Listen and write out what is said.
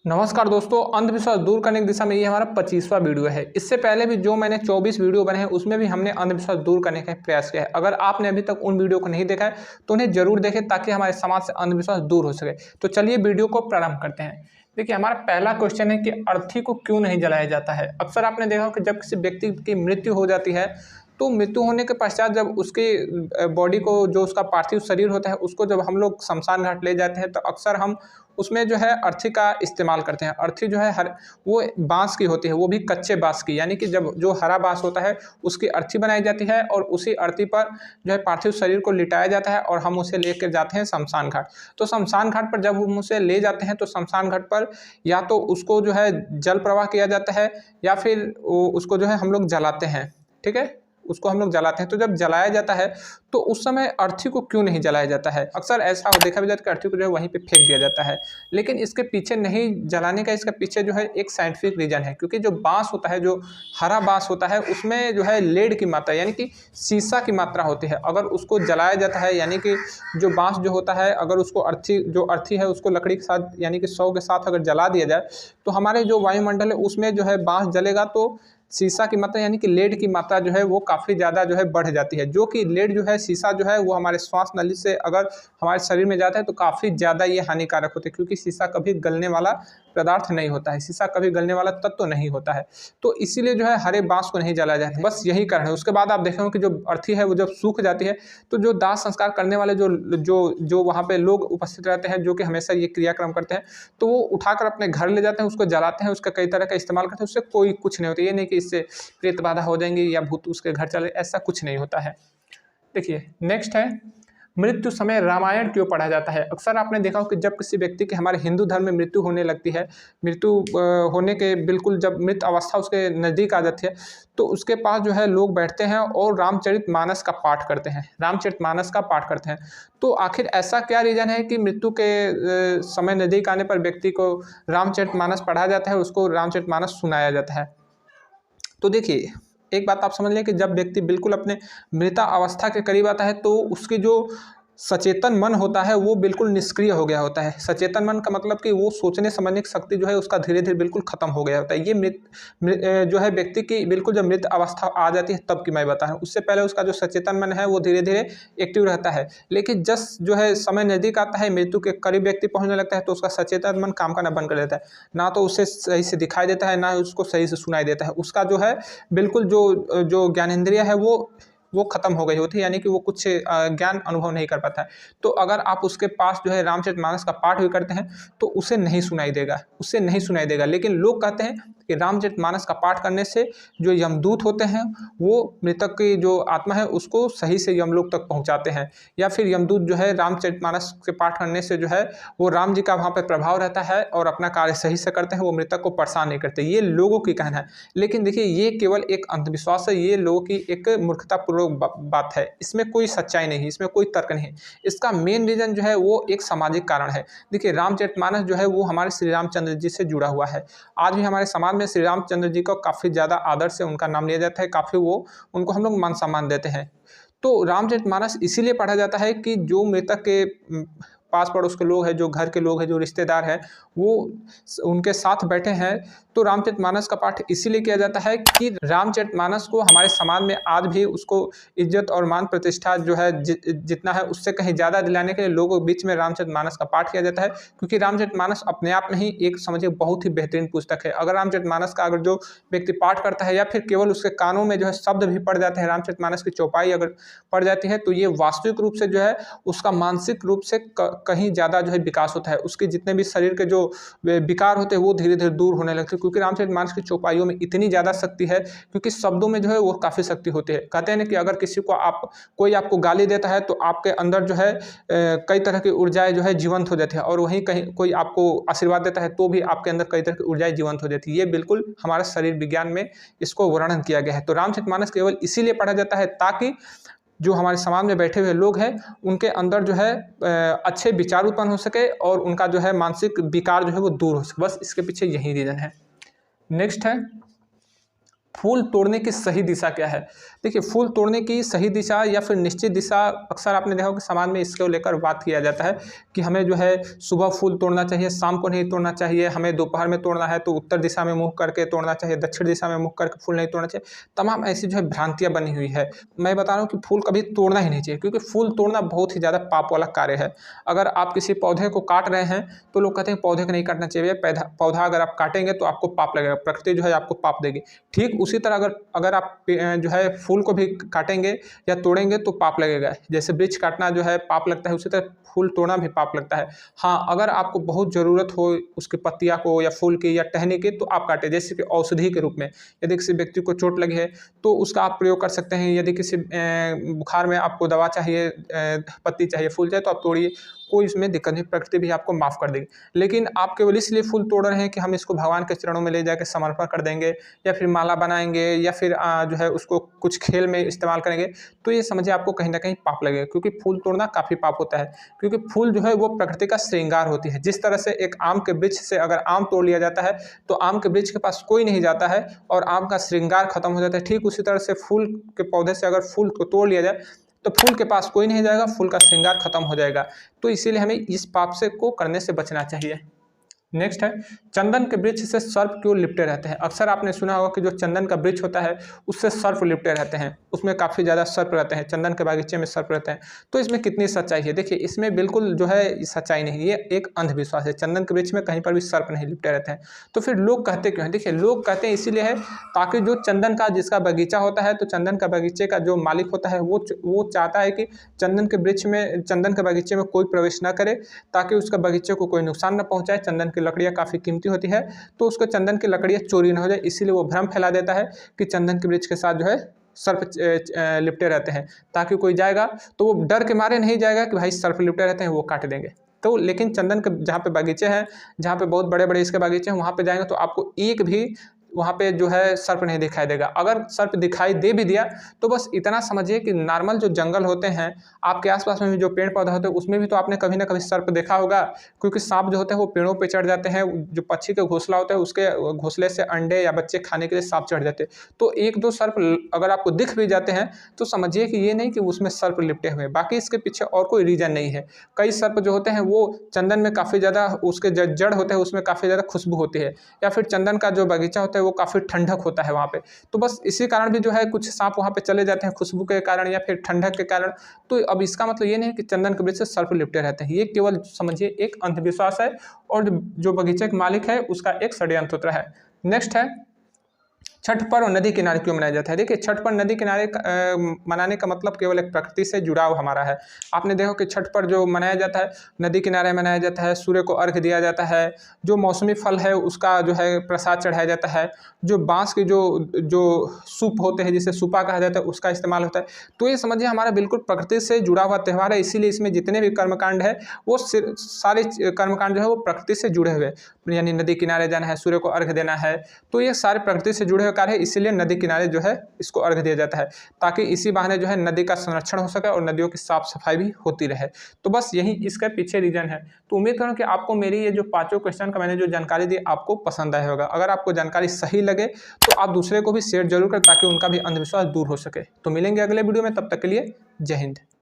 नमस्कार दोस्तों, अंधविश्वास दूर करने की दिशा में ये हमारा 25वां वीडियो है। इससे पहले भी जो मैंने 24 वीडियो बने हैं उसमें भी हमने अंधविश्वास दूर करने का प्रयास किया है। अगर आपने अभी तक उन वीडियो को नहीं देखा है तो उन्हें जरूर देखें ताकि हमारे समाज से अंधविश्वास दूर हो सके। तो चलिए वीडियो को प्रारंभ करते हैं। देखिए, हमारा पहला क्वेश्चन है कि अर्थी को क्यों नहीं जलाया जाता है। अक्सर आपने देखा हो कि जब किसी व्यक्ति की मृत्यु हो जाती है तो मृत्यु होने के पश्चात जब उसकी बॉडी को, जो उसका पार्थिव शरीर होता है, उसको जब हम लोग शमशान घाट ले जाते हैं तो अक्सर हम उसमें जो है अर्थी का इस्तेमाल करते हैं। अर्थी जो है वो बांस की होती है, वो भी कच्चे बांस की, यानी कि जब जो हरा बांस होता है उसकी अर्थी बनाई जाती है और उसी अर्थी पर जो है पार्थिव शरीर को लिटाया जाता है और हम उसे लेकर जाते हैं शमशान घाट। तो शमशान घाट पर जब हम उसे ले जाते हैं तो शमशान घाट पर या तो उसको जो है जल प्रवाह किया जाता है या फिर उसको जो है हम लोग जलाते हैं। ठीक है, उसको हम लोग जलाते हैं। तो जब जलाया जाता है तो उस समय अर्थी को क्यों नहीं जलाया जाता है। अक्सर ऐसा देखा भी जाता है कि अर्थी को जो है वहीं पे फेंक दिया जाता है, लेकिन इसके पीछे नहीं जलाने का, इसके पीछे जो है एक साइंटिफिक रीजन है। क्योंकि जो बांस होता है, जो हरा बांस होता है, उसमें जो है लेड की मात्रा यानी कि सीसा की मात्रा होती है। अगर उसको जलाया जाता है यानी कि जो बांस जो होता है, अगर उसको अर्थी है उसको लकड़ी के साथ यानी कि सौ के साथ अगर जला दिया जाए तो हमारे जो वायुमंडल है उसमें जो है बांस जलेगा तो सीसा की मात्रा यानी कि लेड की मात्रा जो है वो काफ़ी ज़्यादा जो है बढ़ जाती है। जो कि लेड जो है, सीसा जो है वो हमारे श्वास नली से अगर हमारे शरीर में जाता है तो काफ़ी ज़्यादा ये हानिकारक होता है। क्योंकि सीसा कभी गलने वाला पदार्थ नहीं होता है, सीसा कभी गलने वाला तत्व नहीं होता है। तो इसीलिए जो है हरे बांस को नहीं जलाया जाता है, बस यही कारण है। उसके बाद आप देखेंगे कि जो अर्थी है वो जब सूख जाती है तो जो दाह संस्कार करने वाले जो जो जो वहाँ पे लोग उपस्थित रहते हैं, जो कि हमेशा ये क्रियाक्रम करते हैं, तो वो उठाकर अपने घर ले जाते हैं, उसको जलाते हैं, उसका कई तरह का इस्तेमाल करते हैं। उससे कोई कुछ नहीं होता। ये नहीं कि इससे प्रेत बाधा हो जाएंगे या भूत उसके घर चले, ऐसा कुछ नहीं होता है। देखिए, नेक्स्ट है, मृत्यु समय रामायण क्यों पढ़ा जाता है। अक्सर आपने देखा हो कि जब किसी व्यक्ति की हमारे हिंदू धर्म में मृत्यु होने लगती है, मृत्यु होने के बिल्कुल जब मृत अवस्था उसके नज़दीक आ जाती है तो उसके पास जो है लोग बैठते हैं और रामचरितमानस का पाठ करते हैं, रामचरितमानस का पाठ करते हैं। तो आखिर ऐसा क्या रीज़न है कि मृत्यु के समय नज़दीक आने पर व्यक्ति को रामचरितमानस पढ़ा जाता है, उसको रामचरितमानस सुनाया जाता है। तो देखिए, एक बात आप समझ लें कि जब व्यक्ति बिल्कुल अपने मृता अवस्था के करीब आता है तो उसकी जो सचेतन मन होता है वो बिल्कुल निष्क्रिय हो गया होता है। सचेतन मन का मतलब कि वो सोचने समझने की शक्ति जो है उसका धीरे धीरे बिल्कुल खत्म हो गया होता है। ये जो है व्यक्ति की बिल्कुल जब मृत अवस्था आ जाती है तब की मैं बता रहा हूँ। उससे पहले उसका जो सचेतन मन है वो धीरे धीरे एक्टिव रहता है। लेकिन जस्ट जो है समय नज़दीक आता है, मृत्यु के करीब व्यक्ति पहुँचने लगता है तो उसका सचेतन मन काम करना बंद कर देता है। ना तो उसे सही से दिखाई देता है, ना उसको सही से सुनाई देता है। उसका जो है बिल्कुल जो ज्ञानेंद्रिय है वो खत्म हो गई होती है, यानी कि वो कुछ ज्ञान अनुभव नहीं कर पाता है। तो अगर आप उसके पास जो है रामचरितमानस का पाठ भी करते हैं तो उसे नहीं सुनाई देगा। लेकिन लोग कहते हैं कि रामचरितमानस का पाठ करने से जो यमदूत होते हैं वो मृतक की जो आत्मा है उसको सही से यमलोक तक पहुंचाते हैं, या फिर यमदूत जो है रामचरितमानस के पाठ करने से जो है वो राम जी का वहाँ पर प्रभाव रहता है और अपना कार्य सही से करते हैं, वो मृतक को परेशान नहीं करते। ये लोगों की कहना है। लेकिन देखिए, ये केवल एक अंधविश्वास है, ये लोगों की एक मूर्खतापूर्वक बात है। इसमें कोई सच्चाई नहीं है, इसमें कोई तर्क नहीं है। इसका मेन रीजन जो है वो एक सामाजिक कारण है। देखिए, रामचरितमानस जो है वो हमारे श्री रामचंद्र जी से जुड़ा हुआ है। आज भी हमारे समाज में श्री रामचंद्र जी को काफ़ी ज़्यादा आदर से उनका नाम लिया जाता है, काफ़ी उनको हम लोग मान सम्मान देते हैं। तो रामचरितमानस इसीलिए पढ़ा जाता है कि जो मृतक के पास पड़ोस के लोग हैं, जो घर के लोग हैं, जो रिश्तेदार हैं, वो उनके साथ बैठे हैं। तो रामचरितमानस का पाठ इसीलिए किया जाता है कि रामचरितमानस को हमारे समाज में आज भी उसको इज्जत और मान प्रतिष्ठा जो है जितना है उससे कहीं ज़्यादा दिलाने के लिए लोगों के बीच में रामचरितमानस का पाठ किया जाता है। क्योंकि रामचरितमानस अपने आप में ही एक समझिए बहुत ही बेहतरीन पुस्तक है। अगर रामचरितमानस का अगर जो व्यक्ति पाठ करता है या फिर केवल उसके कानों में जो है शब्द भी पड़ जाते हैं, रामचरितमानस की चौपाई अगर पड़ जाती है, तो ये वास्तविक रूप से जो है उसका मानसिक रूप से कहीं ज़्यादा जो है विकास होता है। उसके जितने भी शरीर के जो विकार होते हैं वो धीरे धीरे दूर होने लगते हैं। क्योंकि रामचरितमानस की चौपाइयों में इतनी ज़्यादा शक्ति है, क्योंकि शब्दों में जो है वो काफ़ी शक्ति होती है। कहते हैं ना कि अगर किसी को कोई आपको गाली देता है तो आपके अंदर जो है कई तरह की ऊर्जाएं जो है जीवंत हो जाती है, और वहीं कहीं कोई आपको आशीर्वाद देता है तो भी आपके अंदर कई तरह की ऊर्जाएं जीवंत हो जाती है। ये बिल्कुल हमारे शरीर विज्ञान में इसको वर्णन किया गया है। तो रामचरितमानस केवल इसीलिए पढ़ा जाता है ताकि जो हमारे समाज में बैठे हुए लोग हैं उनके अंदर जो है अच्छे विचार उत्पन्न हो सके और उनका जो है मानसिक विकार जो है वो दूर हो सके। बस इसके पीछे यही रीज़न है। नेक्स्ट है, फूल तोड़ने की सही दिशा क्या है? देखिए, फूल तोड़ने की सही दिशा या फिर निश्चित दिशा अक्सर आपने देखा होगा कि समाज में इसको लेकर बात किया जाता है कि हमें जो है सुबह फूल तोड़ना चाहिए, शाम को नहीं तोड़ना चाहिए, हमें दोपहर में तोड़ना है तो उत्तर दिशा में मुँह करके तोड़ना चाहिए, दक्षिण दिशा में मुँह करके फूल नहीं तोड़ना चाहिए। तमाम ऐसी जो है भ्रांतियाँ बनी हुई है। मैं बता रहा हूँ कि फूल कभी तोड़ना ही नहीं चाहिए, क्योंकि फूल तोड़ना बहुत ही ज़्यादा पाप वाला कार्य है। अगर आप किसी पौधे को काट रहे हैं तो लोग कहते हैं पौधे को नहीं काटना चाहिए, पौधा अगर आप काटेंगे तो आपको पाप लगेगा, प्रकृति जो है आपको पाप देगी। ठीक उसी तरह अगर आप जो है फूल को भी काटेंगे या तोड़ेंगे तो पाप लगेगा। जैसे वृक्ष काटना जो है पाप लगता है, उसी तरह फूल तोड़ना भी पाप लगता है। हाँ, अगर आपको बहुत ज़रूरत हो उसकी पत्तियाँ को या फूल की या टहनी की तो आप काटें, जैसे कि औषधि के रूप में। यदि किसी व्यक्ति को चोट लगी है तो उसका आप प्रयोग कर सकते हैं। यदि किसी बुखार में आपको दवा चाहिए, पत्ती चाहिए, फूल चाहिए तो आप तोड़िए, कोई इसमें दिक्कत नहीं, प्रकृति भी आपको माफ़ कर देगी। लेकिन आप केवल इसलिए फूल तोड़ रहे हैं कि हम इसको भगवान के चरणों में ले जाकर समर्पण कर देंगे या फिर माला बनाएंगे या फिर जो है उसको कुछ खेल में इस्तेमाल करेंगे, तो ये समझिए आपको कहीं ना कहीं पाप लगेगा, क्योंकि फूल तोड़ना काफ़ी पाप होता है। क्योंकि फूल जो है वो प्रकृति का श्रृंगार होती है। जिस तरह से एक आम के वृक्ष से अगर आम तोड़ लिया जाता है तो आम के वृक्ष के पास कोई नहीं जाता है और आम का श्रृंगार खत्म हो जाता है, ठीक उसी तरह से फूल के पौधे से अगर फूल को तोड़ लिया जाए तो फूल के पास कोई नहीं जाएगा, फूल का श्रृंगार खत्म हो जाएगा। तो इसीलिए हमें इस पाप से को करने से बचना चाहिए। नेक्स्ट है, चंदन के वृक्ष से सर्प क्यों लिपटे रहते हैं? अक्सर आपने सुना होगा कि जो चंदन का वृक्ष होता है उससे सर्प लिपटे रहते हैं, उसमें काफ़ी ज़्यादा सर्प रहते हैं, चंदन के बागीचे में सर्प रहते हैं। तो इसमें कितनी सच्चाई है? देखिए, इसमें बिल्कुल जो है सच्चाई नहीं, ये एक अंधविश्वास है। चंदन के वृक्ष में कहीं पर भी सर्प नहीं लिपटे रहते हैं। तो फिर लोग कहते क्यों हैं? देखिए, लोग कहते हैं इसीलिए है ताकि जो चंदन का जिसका बगीचा होता है, तो चंदन का बगीचे का जो मालिक होता है वो चाहता है कि चंदन के वृक्ष में, चंदन के बगीचे में कोई प्रवेश ना करे, ताकि उसका बगीचे को कोई नुकसान न पहुँचाए। चंदन की लकड़ियाँ काफ़ी कीमती होती है, तो उसको चंदन की लकड़ियाँ चोरी न हो जाए, इसीलिए वो भ्रम फैला देता है कि चंदन के वृक्ष के साथ जो है सर्प लिपटे रहते हैं, ताकि कोई जाएगा तो वो डर के मारे नहीं जाएगा कि भाई सर्प लिपटे रहते हैं, वो काट देंगे। तो लेकिन चंदन के जहाँ पे बगीचे हैं, जहाँ पे बहुत बड़े बड़े इसके बगीचे हैं, वहाँ पे जाएंगे तो आपको एक भी वहाँ पे जो है सर्प नहीं दिखाई देगा। अगर सर्प दिखाई दे भी दिया तो बस इतना समझिए कि नॉर्मल जो जंगल होते हैं, आपके आसपास में भी जो पेड़ पौधा होते हैं उसमें भी तो आपने कभी ना कभी सर्प देखा होगा, क्योंकि सांप जो होते हैं वो पेड़ों पे चढ़ जाते हैं। जो पक्षी का घोंसला होता है उसके घोंसले से अंडे या बच्चे खाने के लिए सांप चढ़ जाते हैं। तो एक दो सर्प अगर आपको दिख भी जाते हैं तो समझिए कि ये नहीं कि उसमें सर्प लिपटे हुए हैं, बाकी इसके पीछे और कोई रीज़न नहीं है। कई सर्प जो होते हैं वो चंदन में काफ़ी ज़्यादा, उसके जड़ होते हैं उसमें काफ़ी ज़्यादा खुशबू होती है, या फिर चंदन का जो बगीचा होता है वो काफ़ी ठंडक होता है वहाँ पे। तो बस इसी कारण भी जो है कुछ सांप वहाँ पे चले जाते हैं, खुशबू के कारण या फिर ठंडक के कारण। तो अब इसका मतलब ये नहीं कि चंदन के वृक्ष से सर्प लिपटे रहते हैं, ये केवल समझिए एक अंधविश्वास है और जो बगीचे के मालिक है उसका एक षड्यंत्र है। नेक्स्ट है, छठ पर्व नदी किनारे क्यों मनाया जाता है? देखिए, छठ पर्व नदी किनारे मनाने का मतलब केवल एक प्रकृति से जुड़ाव हमारा है। आपने देखो कि छठ पर्व जो मनाया जाता है नदी किनारे मनाया जाता है, सूर्य को अर्घ्य दिया जाता है, जो मौसमी फल है उसका जो है प्रसाद चढ़ाया जाता है, जो बाँस की जो सूप होते हैं जिसे सूपा कहा जाता है उसका इस्तेमाल होता है। तो ये समझिए हमारा बिल्कुल प्रकृति से जुड़ा हुआ त्यौहार है, इसीलिए इसमें जितने भी कर्मकांड है वो सारे कर्मकांड जो है वो प्रकृति से जुड़े हुए, यानी नदी किनारे जाना है, सूर्य को अर्घ्य देना है, तो ये सारे प्रकृति से जुड़े हुए कार्य है। इसीलिए नदी किनारे जो है इसको अर्घ्य दिया जाता है, ताकि इसी बहाने जो है नदी का संरक्षण हो सके और नदियों की साफ सफाई भी होती रहे। तो बस यही इसके पीछे रीजन है। तो उम्मीद करूँ कि आपको मेरी ये जो पांचों क्वेश्चन का मैंने जो जानकारी दी आपको पसंद आया होगा। अगर आपको जानकारी सही लगे तो आप दूसरे को भी शेयर जरूर करें, ताकि उनका भी अंधविश्वास दूर हो सके। तो मिलेंगे अगले वीडियो में, तब तक के लिए जय हिंद।